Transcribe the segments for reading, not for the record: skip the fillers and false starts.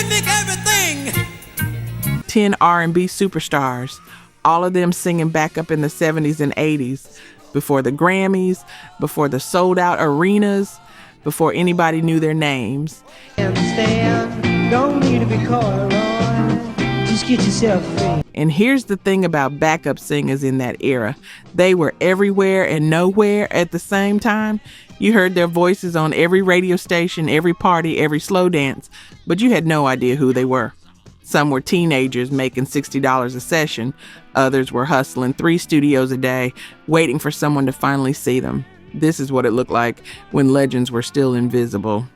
make everything. 10 R&B superstars, all of them singing back up in the 70s and 80s, before the Grammys, before the sold-out arenas, before anybody knew their names. Understand, don't need to be coy, Roy. Just get yourself free. And here's the thing about backup singers in that era. They were everywhere and nowhere at the same time. You heard their voices on every radio station, every party, every slow dance, but you had no idea who they were. Some were teenagers making $60 a session. Others were hustling 3 studios a day, waiting for someone to finally see them. This is what it looked like when legends were still invisible.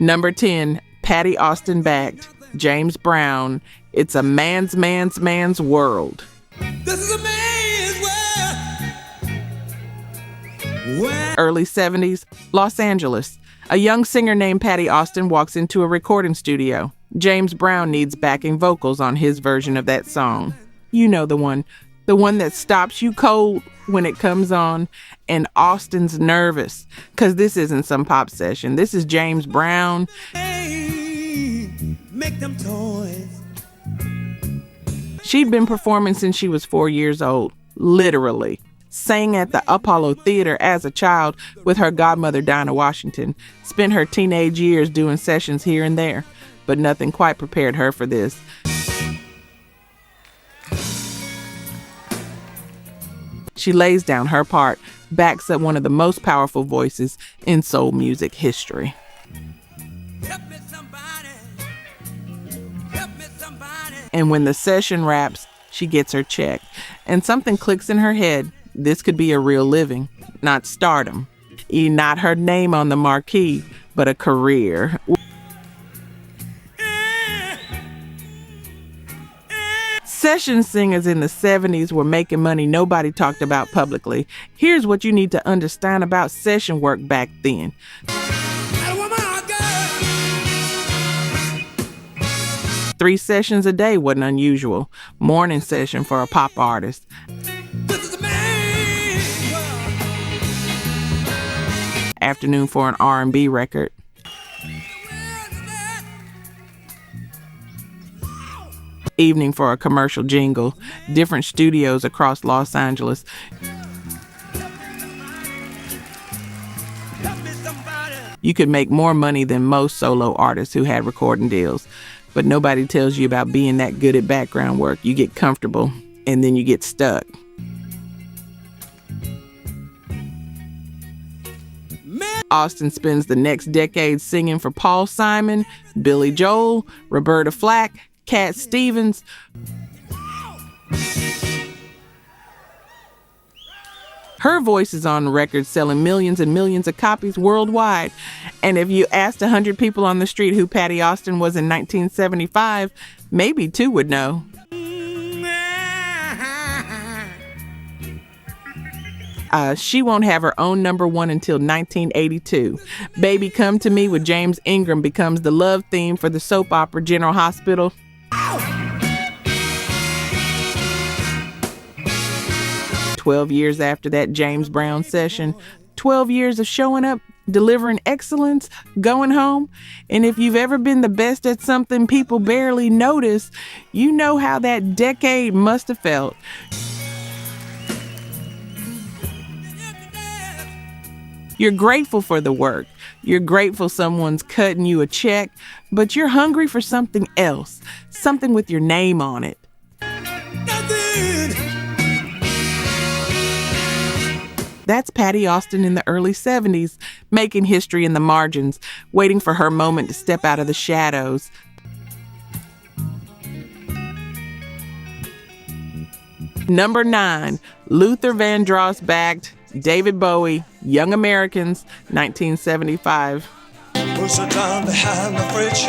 Number 10, Patty Austin backed, James Brown. It's a man's world. This is a man's world. Early 70s, Los Angeles. A young singer named Patty Austin walks into a recording studio. James Brown needs backing vocals on his version of that song. You know the one that stops you cold when it comes on. And Austin's nervous, because this isn't some pop session. This is James Brown. Hey, make them toys. She'd been performing since she was 4 years old, literally. Sang at the Apollo Theater as a child with her godmother, Dinah Washington. Spent her teenage years doing sessions here and there, but nothing quite prepared her for this. She lays down her part, backs up one of the most powerful voices in soul music history. Help me somebody. Help me somebody. And when the session wraps, she gets her check. And something clicks in her head. This could be a real living, not stardom. Not her name on the marquee, but a career. Session singers in the 70s were making money nobody talked about publicly. Here's what you need to understand about session work back then. 3 sessions a day wasn't unusual. Morning session for a pop artist. Afternoon for an R&B record. Evening for a commercial jingle. Different studios across Los Angeles. You could make more money than most solo artists who had recording deals. But nobody tells you about being that good at background work. You get comfortable and then you get stuck. Austin spends the next decade singing for Paul Simon, Billy Joel, Roberta Flack, Cat Stevens. Her voice is on record selling millions and millions of copies worldwide. And if you asked 100 people on the street who Patty Austin was in 1975, maybe 2 would know. She won't have her own number 1 until 1982. Baby Come to Me with James Ingram becomes the love theme for the soap opera General Hospital. 12 years after that James Brown session, 12 years of showing up, delivering excellence, going home. And if you've ever been the best at something people barely notice, you know how that decade must have felt. You're grateful for the work. You're grateful someone's cutting you a check, but you're hungry for something else, something with your name on it. That's Patty Austin in the early 70s, making history in the margins, waiting for her moment to step out of the shadows. Number 9, Luther Vandross backed David Bowie, Young Americans, 1975. Push her down behind the fridge,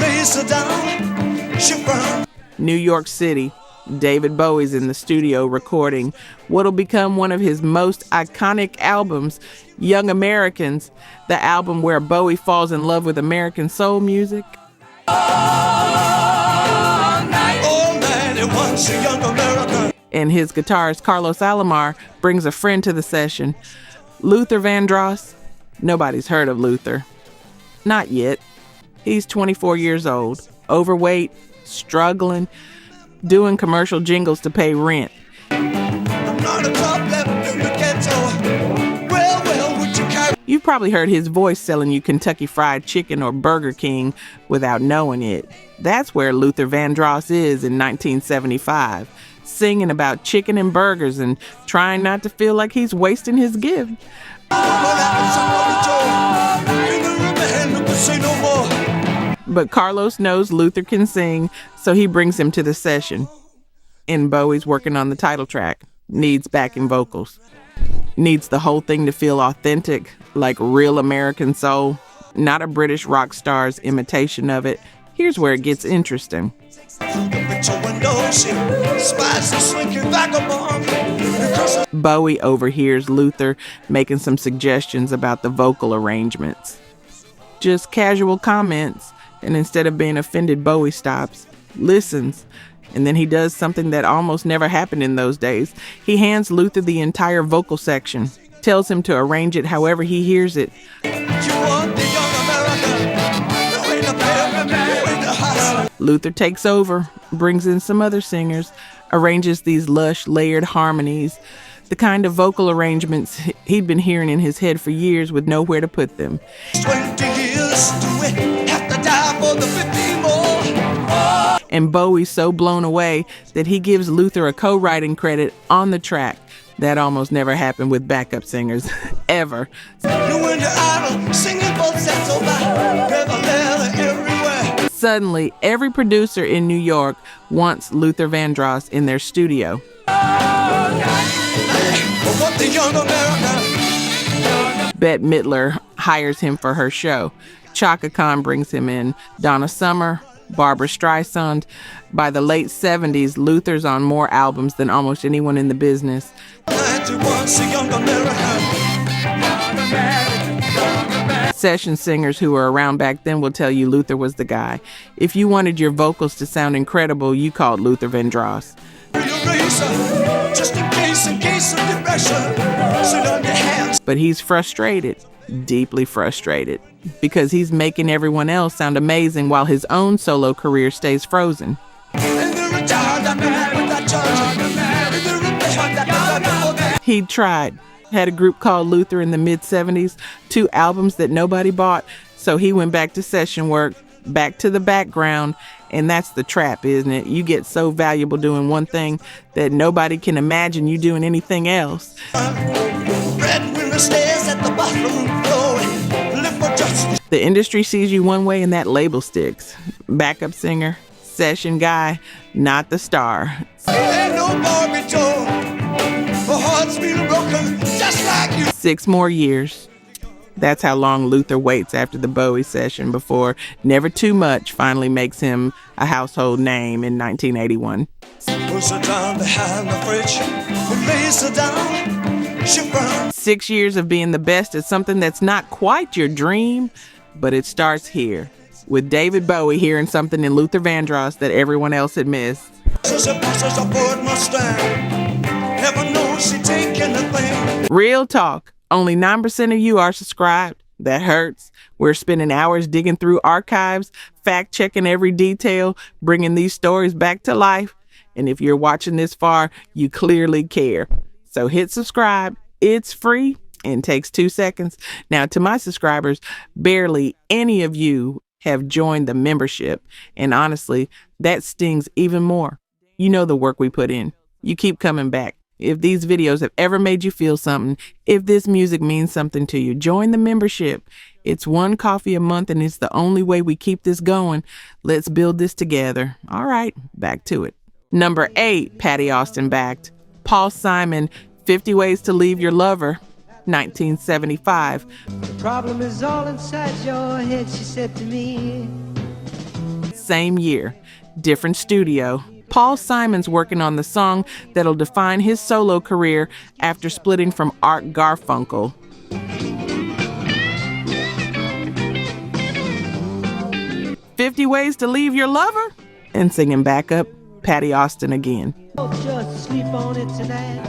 lays her down, she burned. New York City. David Bowie's in the studio recording what'll become one of his most iconic albums, Young Americans, the album where Bowie falls in love with American soul music. All night it was a young American. And his guitarist Carlos Alomar brings a friend to the session. Luther Vandross, Nobody's heard of Luther. Not yet. He's 24 years old, overweight, struggling, doing commercial jingles to pay rent. You've probably heard his voice selling you Kentucky Fried Chicken or Burger King without knowing it. That's where Luther Vandross is in 1975, singing about chicken and burgers and trying not to feel like he's wasting his gift. But Carlos knows Luther can sing, so he brings him to the session. And Bowie's working on the title track. Needs backing vocals. Needs the whole thing to feel authentic, like real American soul, not a British rock star's imitation of it. Here's where it gets interesting. Bowie overhears Luther making some suggestions about the vocal arrangements. Just casual comments, and instead of being offended, Bowie stops, listens, and then he does something that almost never happened in those days. He hands Luther the entire vocal section, tells him to arrange it however he hears it. Luther takes over, brings in some other singers, arranges these lush, layered harmonies, the kind of vocal arrangements he'd been hearing in his head for years with nowhere to put them. 20 years, do we have to die for the 50 more? And Bowie's so blown away that he gives Luther a co-writing credit on the track. That almost never happened with backup singers, ever. Suddenly, every producer in New York wants Luther Vandross in their studio. Bette Midler hires him for her show. Chaka Khan brings him in. Donna Summer, Barbra Streisand. By the late 70s, Luther's on more albums than almost anyone in the business. Session singers who were around back then will tell you Luther was the guy. If you wanted your vocals to sound incredible, you called Luther Vandross. But he's frustrated, deeply frustrated, because he's making everyone else sound amazing while his own solo career stays frozen. He tried. Had a group called Luther in the mid-70s, 2 albums that nobody bought, so he went back to session work, back to the background, and that's the trap, isn't it? You get so valuable doing one thing that nobody can imagine you doing anything else. The industry sees you one way and that label sticks. Backup singer, session guy, not the star. 6 more years. That's how long Luther waits after the Bowie session before Never Too Much finally makes him a household name in 1981. 6 years of being the best at something that's not quite your dream, but it starts here, with David Bowie hearing something in Luther Vandross that everyone else had missed. Real talk. Only 9% of you are subscribed. That hurts. We're spending hours digging through archives, fact-checking every detail, bringing these stories back to life. And if you're watching this far, you clearly care. So hit subscribe. It's free and takes 2 seconds. Now, to my subscribers, barely any of you have joined the membership. And honestly, that stings even more. You know the work we put in. You keep coming back. If these videos have ever made you feel something, if this music means something to you, join the membership. It's $1 coffee a month, and it's the only way we keep this going. Let's build this together. All right, back to it. Number 8, Patty Austin backed. Paul Simon, 50 Ways to Leave Your Lover, 1975. The problem is all inside your head, she said to me. Same year, different studio. Paul Simon's working on the song that'll define his solo career after splitting from Art Garfunkel. 50 Ways to Leave Your Lover? And singing backup, Patty Austin again. Oh, just sleep on it tonight.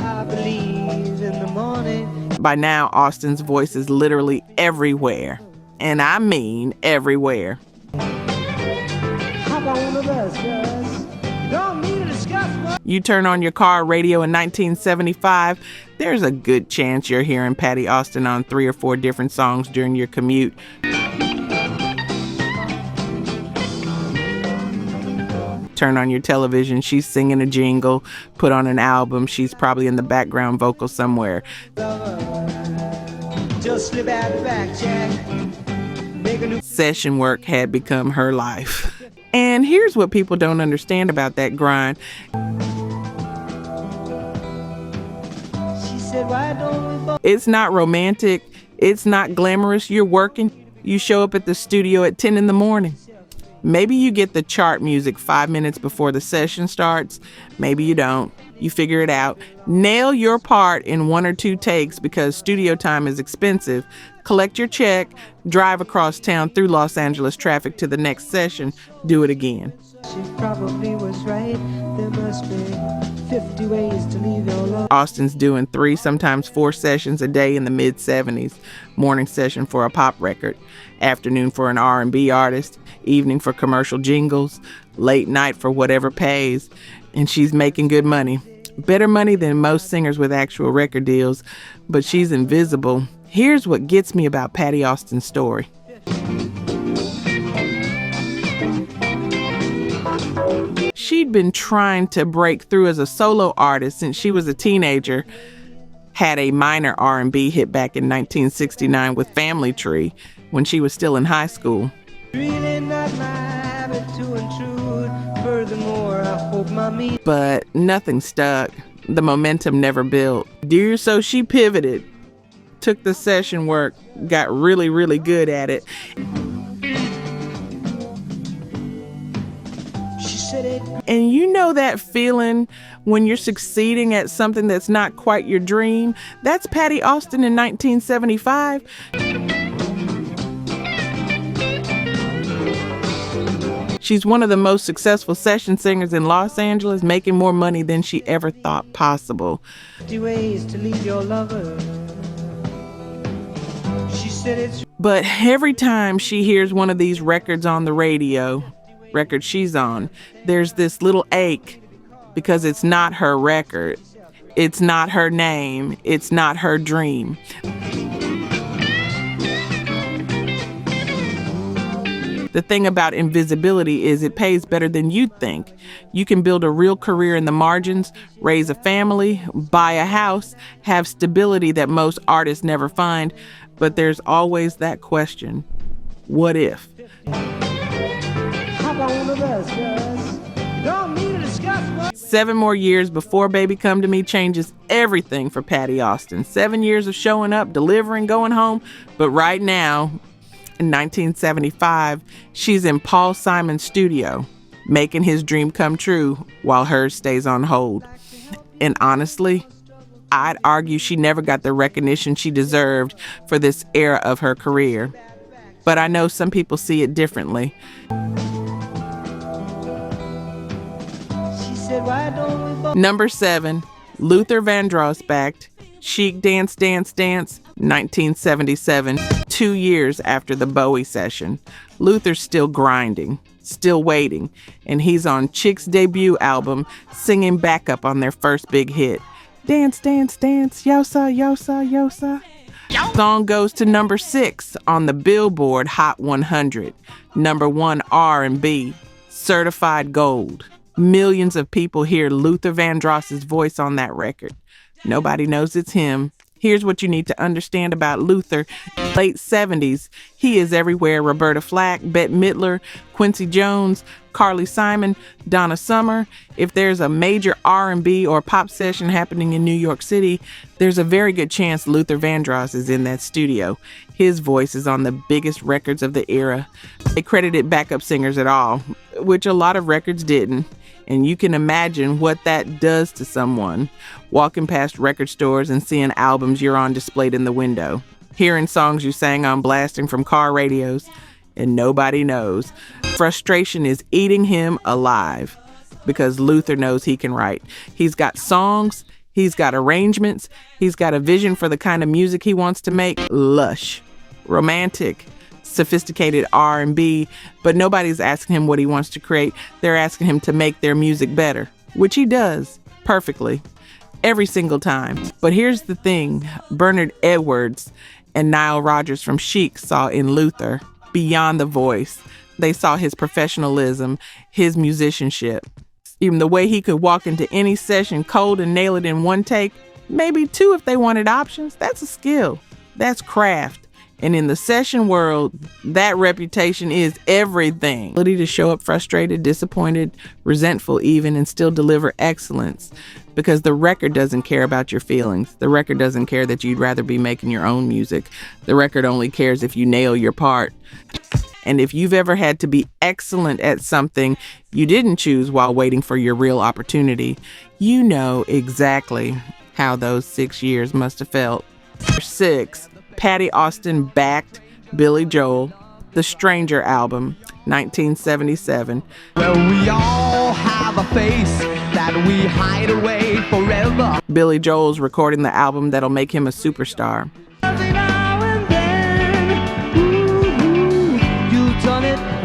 I believe in the morning By now, Austin's voice is literally everywhere. And I mean everywhere. Hop on the bus, cuz. Don't need to discuss much. You turn on your car radio in 1975, there's a good chance you're hearing Patty Austin on 3 or 4 different songs during your commute. Turn on your television, she's singing a jingle. Put on an album, she's probably in the background vocal somewhere. Just slip out the back, Jack. Make a new. Session work had become her life. And here's what people don't understand about that grind. She said, why don't we both? It's not romantic. It's not glamorous. You're working. You show up at the studio at 10 in the morning. Maybe you get the chart music 5 minutes before the session starts. Maybe you don't. You figure it out. Nail your part in 1 or 2 takes because studio time is expensive. Collect your check, drive across town through Los Angeles traffic to the next session. Do it again. She probably was right. There must be 50 ways to leave your love. Austin's doing 3, sometimes 4 sessions a day in the mid-70s. Morning session for a pop record, afternoon for an R&B artist, evening for commercial jingles, late night for whatever pays. And she's making good money. Better money than most singers with actual record deals, but she's invisible. Here's what gets me about Patty Austin's story. She'd been trying to break through as a solo artist since she was a teenager. Had a minor R&B hit back in 1969 with Family Tree when she was still in high school. Really not my habit to intrude. Furthermore, I hope my meat. But nothing stuck. The momentum never built. So she pivoted, took the session work, got really, really good at it. And you know that feeling when you're succeeding at something that's not quite your dream? That's Patty Austin in 1975. She's one of the most successful session singers in Los Angeles, making more money than she ever thought possible. 50 ways to leave your lover. She said it's. But every time she hears one of these records on the radio, record she's on, there's this little ache because it's not her record. It's not her name. It's not her dream. The thing about invisibility is it pays better than you'd think. You can build a real career in the margins, raise a family, buy a house, have stability that most artists never find. But there's always that question, what if? Hop on the bus, cuz. Don't need to discuss much. 7 more years before Baby Come to Me changes everything for Patty Austin. 7 years of showing up, delivering, going home. But right now, in 1975, she's in Paul Simon's studio, making his dream come true while hers stays on hold. And honestly, I'd argue she never got the recognition she deserved for this era of her career. But I know some people see it differently. She said, why don't we both? Number 7, Luther Vandross backed Chic Dance Dance Dance, 1977, 2 years after the Bowie session. Luther's still grinding, still waiting, and he's on Chic's debut album singing backup on their first big hit. Dance, dance, dance, yosa, yosa, yosa. Song goes to number 6 on the Billboard Hot 100. Number 1 R&B, certified gold. Millions of people hear Luther Vandross's voice on that record. Nobody knows it's him. Here's what you need to understand about Luther. Late 70s, he is everywhere. Roberta Flack, Bette Midler, Quincy Jones, Carly Simon, Donna Summer. If there's a major R&B or pop session happening in New York City, there's a very good chance Luther Vandross is in that studio. His voice is on the biggest records of the era. They credited backup singers at all, which a lot of records didn't. And you can imagine what that does to someone, walking past record stores and seeing albums you're on displayed in the window, hearing songs you sang on blasting from car radios, and nobody knows. Frustration is eating him alive because Luther knows he can write. He's got songs, He's got arrangements. He's got a vision for the kind of music he wants to make. Lush, romantic, sophisticated R&B, but nobody's asking him what he wants to create. They're asking him to make their music better, which he does perfectly every single time. But here's the thing. Bernard Edwards and Nile Rodgers from Chic saw in Luther beyond the voice. They saw his professionalism, his musicianship. Even the way he could walk into any session cold and nail it in one take, maybe two if they wanted options. That's a skill. That's craft. And in the session world, that reputation is everything. Ability to show up frustrated, disappointed, resentful even, and still deliver excellence. Because the record doesn't care about your feelings. The record doesn't care that you'd rather be making your own music. The record only cares if you nail your part. And if you've ever had to be excellent at something you didn't choose while waiting for your real opportunity, you know exactly how those 6 years must have felt. 6. Patty Austin backed Billy Joel, The Stranger album, 1977. Well, we all have a face that we hide away forever. Billy Joel's recording the album that'll make him a superstar.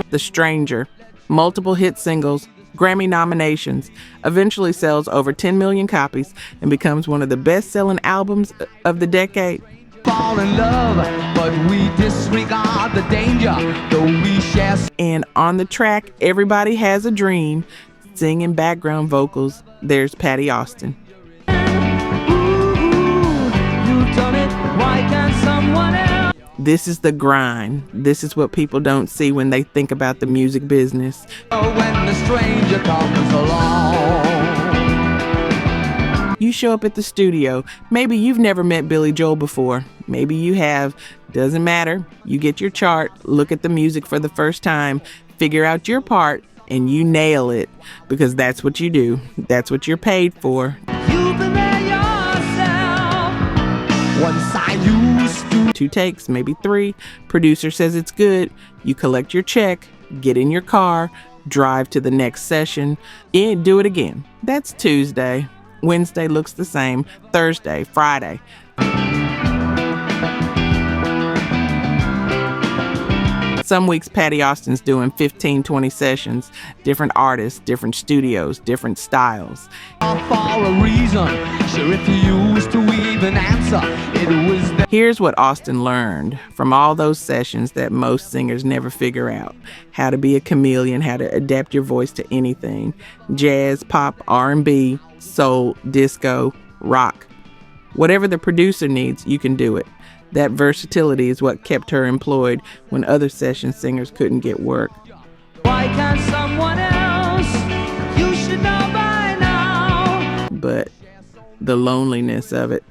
The Stranger, multiple hit singles, Grammy nominations, eventually sells over 10 million copies and becomes one of the best-selling albums of the decade. Fall in love, but we disregard the danger, though we share. And on the track, Everybody Has a Dream, singing background vocals, there's Patty Austin. Ooh, you've done it, why can't someone else? This is the grind. This is what people don't see when they think about the music business. When the stranger comes along. You show up at the studio. Maybe you've never met Billy Joel before. Maybe you have. Doesn't matter. You get your chart, look at the music for the first time, figure out your part, and you nail it. Because that's what you do. That's what you're paid for. You've been there yourself. Once I used to. 2 takes, maybe 3. Producer says it's good. You collect your check, get in your car, drive to the next session, and do it again. That's Tuesday. Wednesday looks the same. Thursday, Friday. Some weeks Patty Austin's doing 15, 20 sessions, different artists, different studios, different styles. For a reason, sure if you used to even answer, it was the. Here's what Austin learned from all those sessions that most singers never figure out. How to be a chameleon, how to adapt your voice to anything. Jazz, pop, R&B, soul, disco, rock. Whatever the producer needs, you can do it. That versatility is what kept her employed when other session singers couldn't get work. Why can't someone else? You should know by now. But the loneliness of it.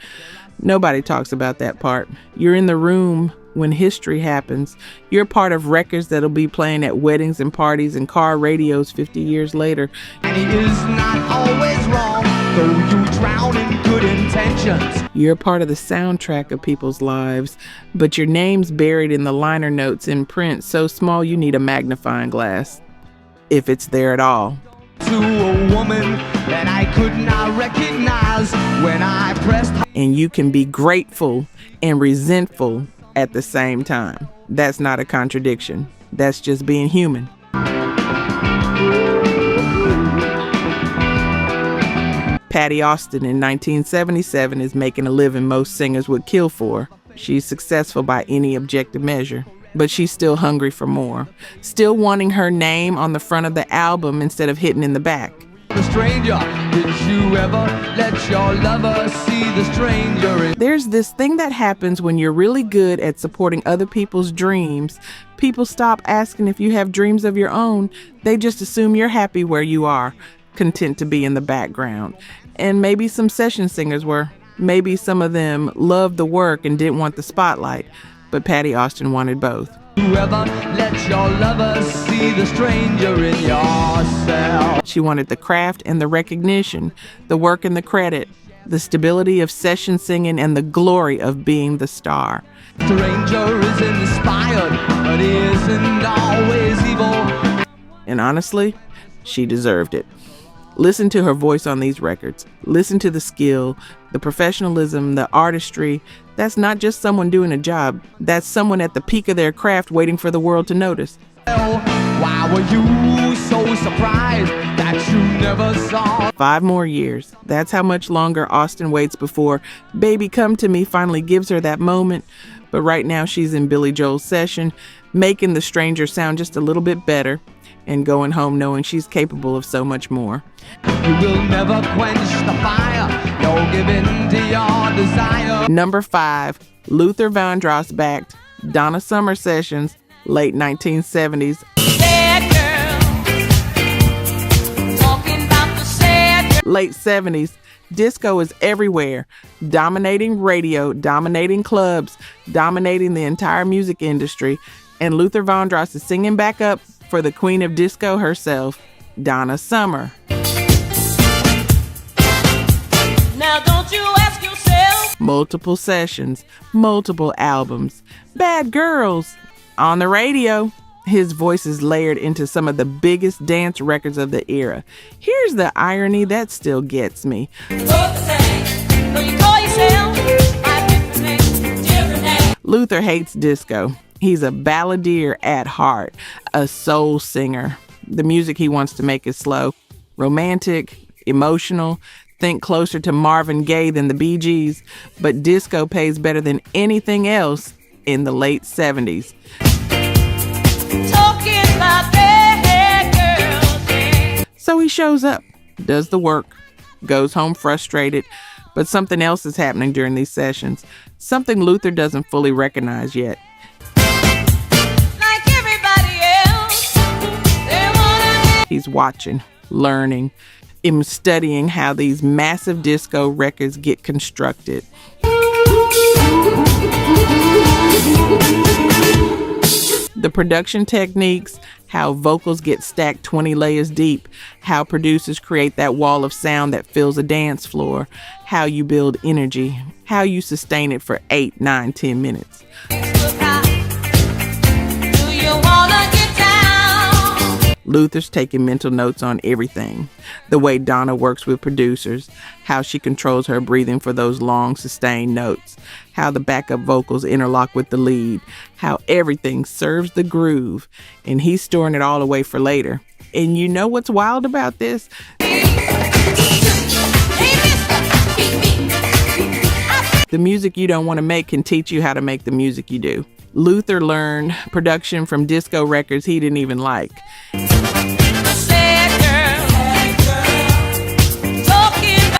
Nobody talks about that part. You're in the room when history happens. You're part of records that'll be playing at weddings and parties and car radios 50 years later. And he is not always wrong, though you drown in good intentions. You're part of the soundtrack of people's lives, but your name's buried in the liner notes in print so small you need a magnifying glass, if it's there at all. To a woman that I could not recognize when I pressed. And you can be grateful and resentful at the same time. That's not a contradiction. That's just being human. Patty Austin in 1977 is making a living most singers would kill for. She's successful by any objective measure, but she's still hungry for more. Still wanting her name on the front of the album instead of hidden in the back. The stranger, did you ever let your lover see the stranger? There's this thing that happens when you're really good at supporting other people's dreams. People stop asking if you have dreams of your own. They just assume you're happy where you are, content to be in the background. And maybe some session singers were. Maybe some of them loved the work and didn't want the spotlight. But Patty Austin wanted both. You ever let your lover see the stranger in yourself? She wanted the craft and the recognition, the work and the credit, the stability of session singing and the glory of being the star. Stranger is inspired, but isn't always evil. And honestly, she deserved it. Listen to her voice on these records. Listen to the skill, the professionalism, the artistry. That's not just someone doing a job. That's someone at the peak of their craft waiting for the world to notice. Why were you so surprised that you never saw? 5 more years. That's how much longer Austin waits before Baby Come to Me finally gives her that moment. But right now she's in Billy Joel's session, making The Stranger sound just a little bit better and going home knowing she's capable of so much more. You will never quench the fire. You'll give in to your desire. Number 5, Luther Vandross backed Donna Summer sessions, late 1970s. Late 70s, disco is everywhere, dominating radio, dominating clubs, dominating the entire music industry, and Luther Vandross is singing back up for the queen of disco herself, Donna Summer. Now don't you ask yourself. Multiple sessions, multiple albums, Bad Girls, on the radio. His voice is layered into some of the biggest dance records of the era. Here's the irony that still gets me. Luther hates disco. He's a balladeer at heart, a soul singer. The music he wants to make is slow, romantic, emotional. Think closer to Marvin Gaye than the Bee Gees, but disco pays better than anything else in the late 70s. So he shows up, does the work, goes home frustrated, but something else is happening during these sessions, something Luther doesn't fully recognize yet. Like everybody else, He's watching, learning, studying how these massive disco records get constructed. The production techniques, how vocals get stacked 20 layers deep, how producers create that wall of sound that fills a dance floor, how you build energy, how you sustain it for 8, 9, 10 minutes. Luther's taking mental notes on everything. The way Donna works with producers, how she controls her breathing for those long sustained notes, how the backup vocals interlock with the lead, how everything serves the groove, and he's storing it all away for later. And you know what's wild about this? The music you don't want to make can teach you how to make the music you do. Luther learned production from disco records he didn't even like.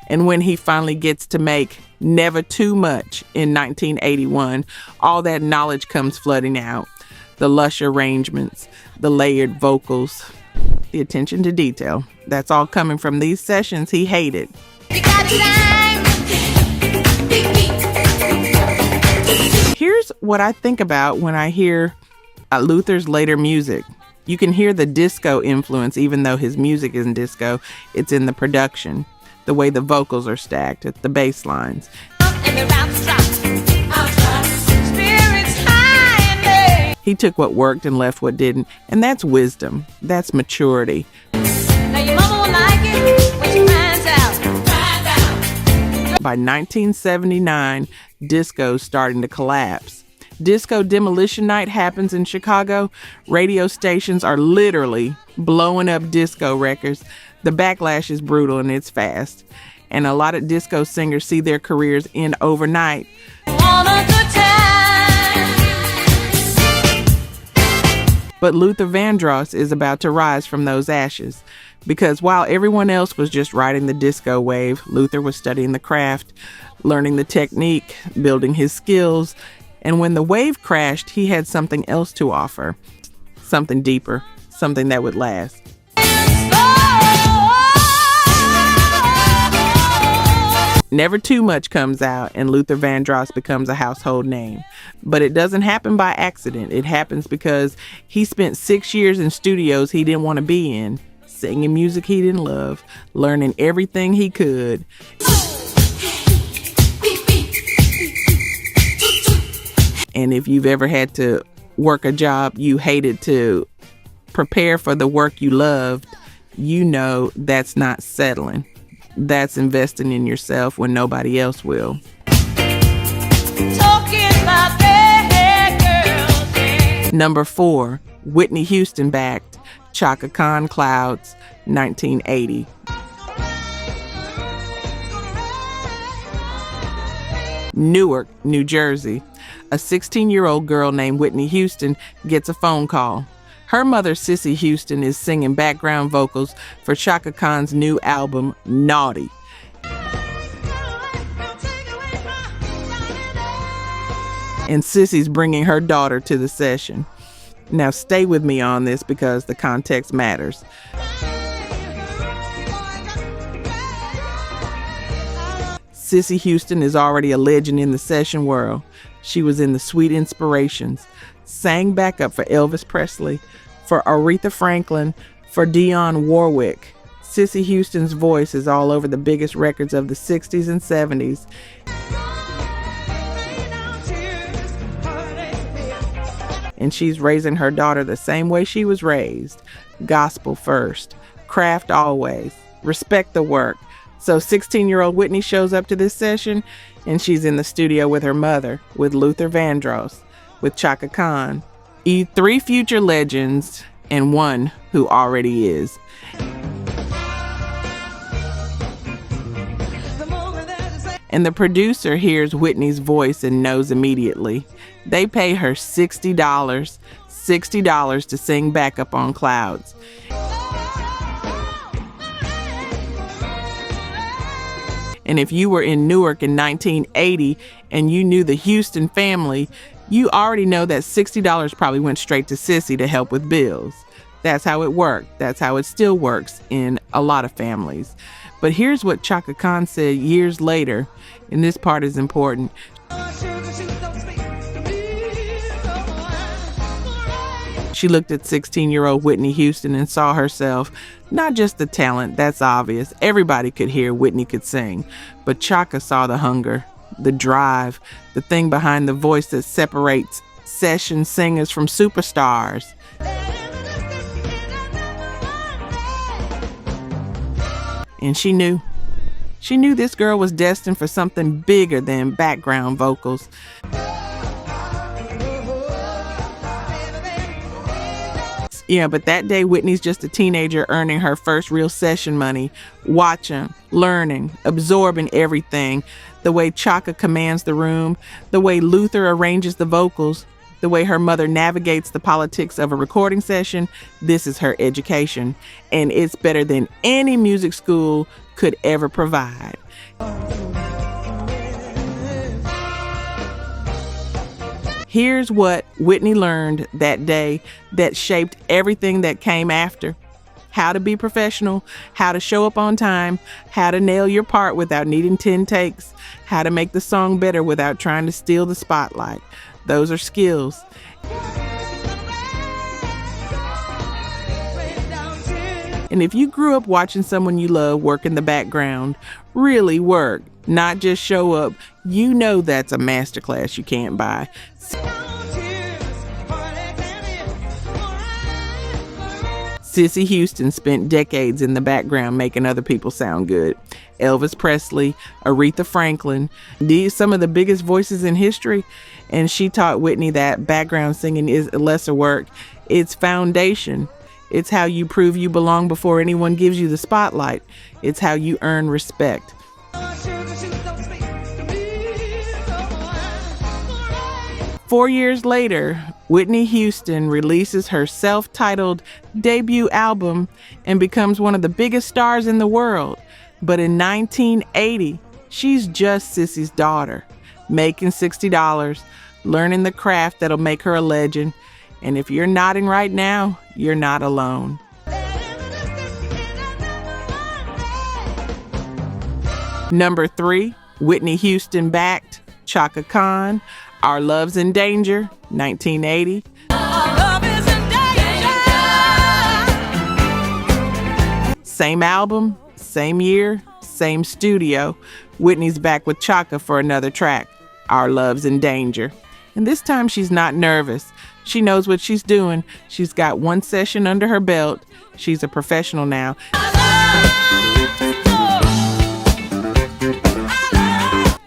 And when he finally gets to make Never Too Much in 1981, all that knowledge comes flooding out. The lush arrangements, the layered vocals, the attention to detail. That's all coming from these sessions he hated. Here's what I think about when I hear Luther's later music. You can hear the disco influence, even though his music isn't disco. It's in the production, the way the vocals are stacked, the bass lines. He took what worked and left what didn't, and that's wisdom. That's maturity. By 1979, disco's starting to collapse. Disco Demolition Night happens in Chicago. Radio stations are literally blowing up disco records. The backlash is brutal and it's fast. And a lot of disco singers see their careers end overnight. But Luther Vandross is about to rise from those ashes. Because while everyone else was just riding the disco wave, Luther was studying the craft, learning the technique, building his skills. And when the wave crashed, he had something else to offer. Something deeper, something that would last. Never Too Much comes out and Luther Vandross becomes a household name. But it doesn't happen by accident. It happens because he spent 6 years in studios he didn't want to be in, singing music he didn't love, learning everything he could. And if you've ever had to work a job you hated to prepare for the work you loved, you know that's not settling. That's investing in yourself when nobody else will. Talking about bad girls, yeah. Number 4, Whitney Houston backed Chaka Khan Clouds, 1980. Newark, New Jersey. A 16-year-old girl named Whitney Houston gets a phone call. Her mother, Cissy Houston, is singing background vocals for Chaka Khan's new album, Naughty. And Cissy's bringing her daughter to the session. Now stay with me on this because the context matters. Cissy Houston is already a legend in the session world. She was in the Sweet Inspirations, sang backup for Elvis Presley, for Aretha Franklin, for Dionne Warwick. Cissy Houston's voice is all over the biggest records of the 60s and 70s. And she's raising her daughter the same way she was raised. Gospel first, craft always, respect the work. So 16-year-old Whitney shows up to this session, and she's in the studio with her mother, with Luther Vandross, with Chaka Khan. 3 future legends and 1 who already is. And the producer hears Whitney's voice and knows immediately. They pay her $60 to sing backup on Clouds. And if you were in Newark in 1980 and you knew the Houston family, you already know that $60 probably went straight to Cissy to help with bills. That's how it worked. That's how it still works in a lot of families. But here's what Chaka Khan said years later, and this part is important. She looked at 16-year-old Whitney Houston and saw herself, not just the talent, that's obvious. Everybody could hear Whitney could sing. But Chaka saw the hunger, the drive, the thing behind the voice that separates session singers from superstars. And she knew this girl was destined for something bigger than background vocals. Yeah, but that day Whitney's just a teenager earning her first real session money, watching, learning, absorbing everything. The way Chaka commands the room, the way Luther arranges the vocals, the way her mother navigates the politics of a recording session. This is her education, and it's better than any music school could ever provide. Here's what Whitney learned that day that shaped everything that came after. How to be professional, how to show up on time, how to nail your part without needing 10 takes, how to make the song better without trying to steal the spotlight. Those are skills. And if you grew up watching someone you love work in the background, really work, not just show up, you know that's a masterclass you can't buy. Cissy Houston spent decades in the background making other people sound good. Elvis Presley, Aretha Franklin, these some of the biggest voices in history. And she taught Whitney that background singing is lesser work. It's foundation. It's how you prove you belong before anyone gives you the spotlight. It's how you earn respect. 4 years later, Whitney Houston releases her self-titled debut album and becomes one of the biggest stars in the world. But in 1980, she's just Cissy's daughter, making $60, learning the craft that'll make her a legend. And if you're nodding right now, you're not alone. Number 3, Whitney Houston backed Chaka Khan, Our Love's in Danger, 1980. Our love is in danger. Same album, same year, same studio. Whitney's back with Chaka for another track, Our Love's in Danger. And this time she's not nervous. She knows what she's doing. She's got one session under her belt. She's a professional now.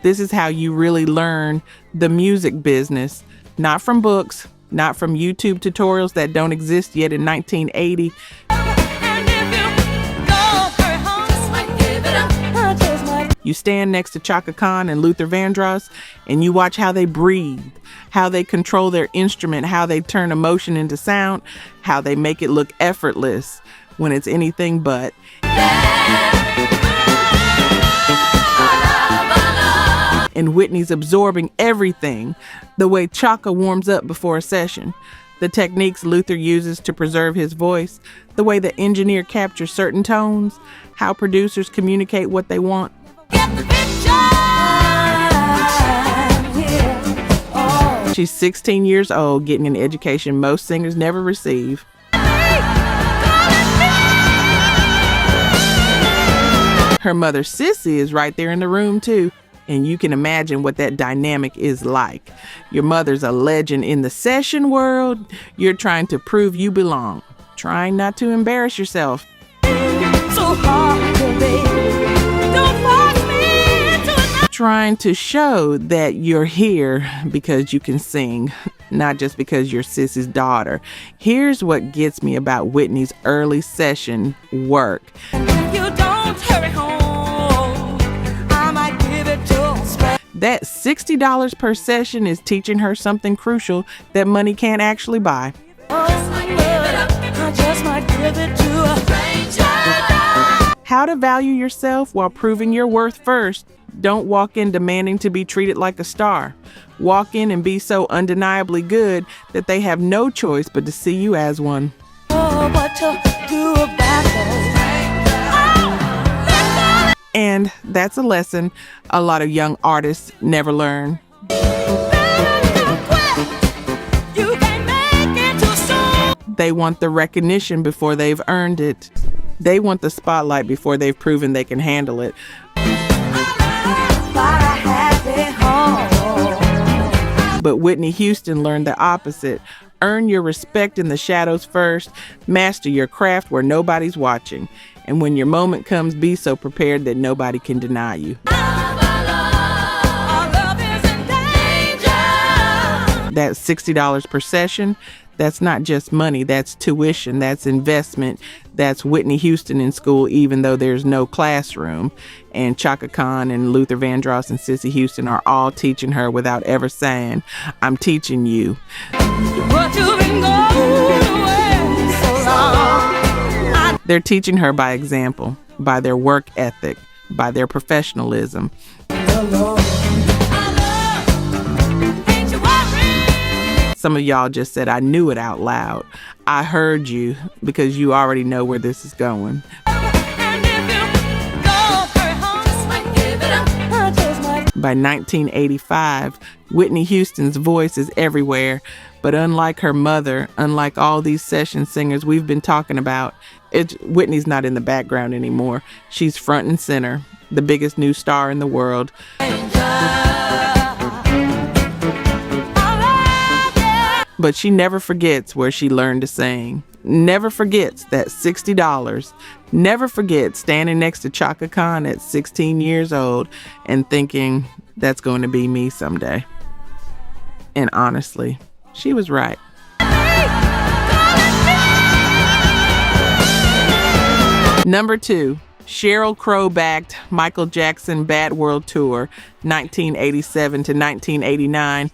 This is how you really learn the music business. Not from books, not from YouTube tutorials that don't exist yet in 1980. You stand next to Chaka Khan and Luther Vandross and you watch how they breathe, how they control their instrument, how they turn emotion into sound, how they make it look effortless when it's anything but. And Whitney's absorbing everything, the way Chaka warms up before a session, the techniques Luther uses to preserve his voice, the way the engineer captures certain tones, how producers communicate what they want. She's 16 years old, getting an education most singers never receive. Her mother, Sissy, is right there in the room, too. And you can imagine what that dynamic is like. Your mother's a legend in the session world. You're trying to prove you belong. Trying not to embarrass yourself. Trying to show that you're here because you can sing, not just because you're Sissy's daughter. Here's what gets me about Whitney's early session work. You don't hurry home, I might give it to a that $60 per session is teaching her something crucial that money can't actually buy. How to value yourself while proving your worth first. Don't walk in demanding to be treated like a star. Walk in and be so undeniably good that they have no choice but to see you as one. And that's a lesson a lot of young artists never learn. They want the recognition before they've earned it. They want the spotlight before they've proven they can handle it. But Whitney Houston learned the opposite. Earn your respect in the shadows first. Master your craft where nobody's watching. And when your moment comes, be so prepared that nobody can deny you. That $60 per session, that's not just money, that's tuition, that's investment, that's Whitney Houston in school even though there's no classroom. And Chaka Khan and Luther Vandross and Sissy Houston are all teaching her without ever saying, I'm teaching you. They're teaching her by example, by their work ethic, by their professionalism. Some of y'all just said, I knew it out loud. I heard you because you already know where this is going. By 1985, Whitney Houston's voice is everywhere. But unlike her mother, unlike all these session singers we've been talking about, Whitney's not in the background anymore. She's front and center, the biggest new star in the world. But she never forgets where she learned to sing. Never forgets that $60. Never forgets standing next to Chaka Khan at 16 years old and thinking, that's going to be me someday. And honestly, she was right. Number 2, Sheryl Crow backed Michael Jackson Bad World Tour, 1987 to 1989.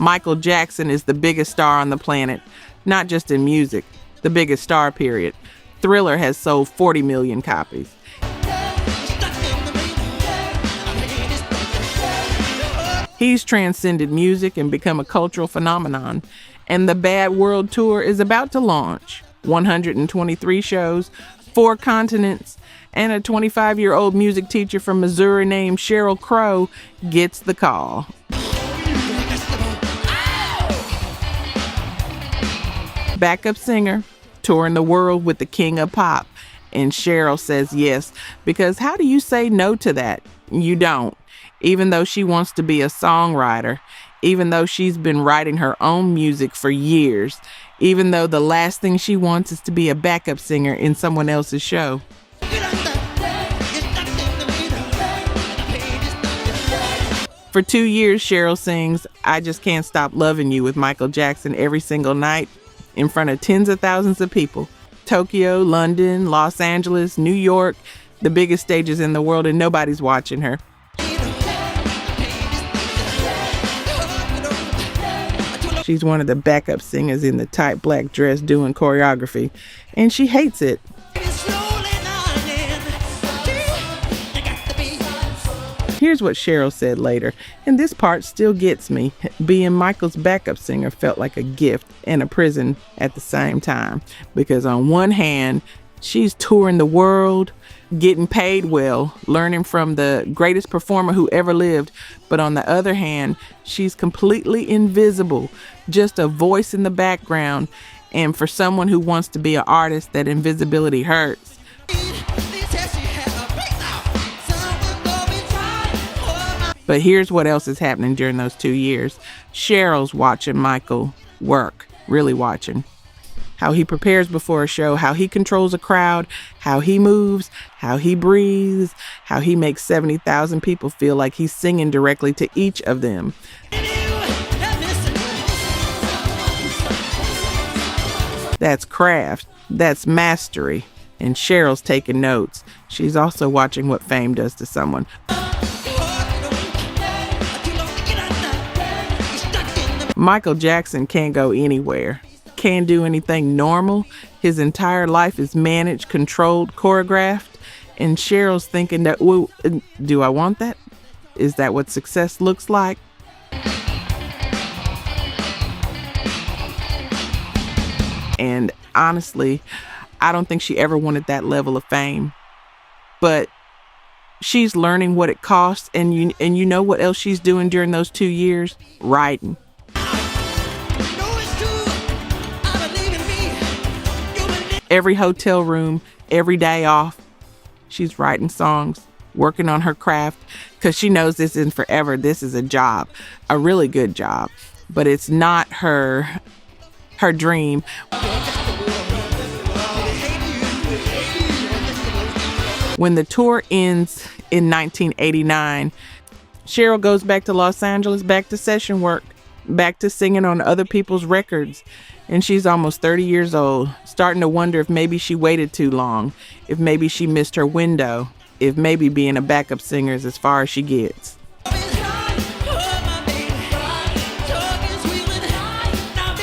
Michael Jackson is the biggest star on the planet, not just in music, the biggest star, period. Thriller has sold 40 million copies. He's transcended music and become a cultural phenomenon. And the Bad World Tour is about to launch. 123 shows, 4 continents, and a 25-year-old music teacher from Missouri named Sheryl Crow gets the call. Backup singer, touring the world with the king of pop. And Sheryl says yes, because how do you say no to that? You don't. Even though she wants to be a songwriter, even though she's been writing her own music for years, even though the last thing she wants is to be a backup singer in someone else's show. For 2 years, Sheryl sings I Just Can't Stop Loving You with Michael Jackson every single night in front of tens of thousands of people. Tokyo, London, Los Angeles, New York, the biggest stages in the world, and nobody's watching her. She's one of the backup singers in the tight black dress doing choreography, and she hates it. Here's what Sheryl said later, and this part still gets me. Being Michael's backup singer felt like a gift and a prison at the same time, because on one hand, she's touring the world, getting paid well, learning from the greatest performer who ever lived, but on the other hand, she's completely invisible, just a voice in the background, and for someone who wants to be an artist, that invisibility hurts. But here's what else is happening during those 2 years. Sheryl's watching Michael work, really watching. How he prepares before a show, how he controls a crowd, how he moves, how he breathes, how he makes 70,000 people feel like he's singing directly to each of them. That's craft. That's mastery. And Sheryl's taking notes. She's also watching what fame does to someone. Michael Jackson can't go anywhere, can't do anything normal. His entire life is managed, controlled, choreographed. And Sheryl's thinking that, well, do I want that? Is that what success looks like? And honestly, I don't think she ever wanted that level of fame. But she's learning what it costs. And you know what else she's doing during those 2 years? Writing. Every hotel room, every day off, she's writing songs, working on her craft, because she knows this isn't forever. This is a job, a really good job, but it's not her dream. When the tour ends in 1989, Sheryl goes back to Los Angeles, back to session work, back to singing on other people's records. And she's almost 30 years old, starting to wonder if maybe she waited too long, if maybe she missed her window, if maybe being a backup singer is as far as she gets.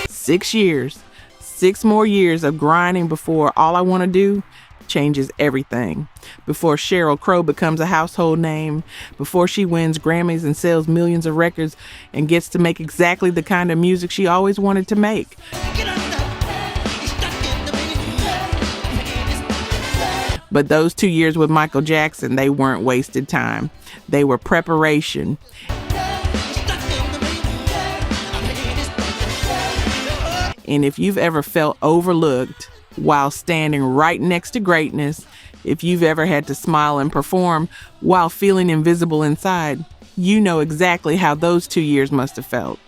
6 years, 6 more years of grinding before All I Want to Do changes everything. Before Sheryl Crow becomes a household name, before she wins Grammys and sells millions of records and gets to make exactly the kind of music she always wanted to make. But those 2 years with Michael Jackson, they weren't wasted time. They were preparation. And if you've ever felt overlooked while standing right next to greatness, if you've ever had to smile and perform while feeling invisible inside, you know exactly how those 2 years must have felt.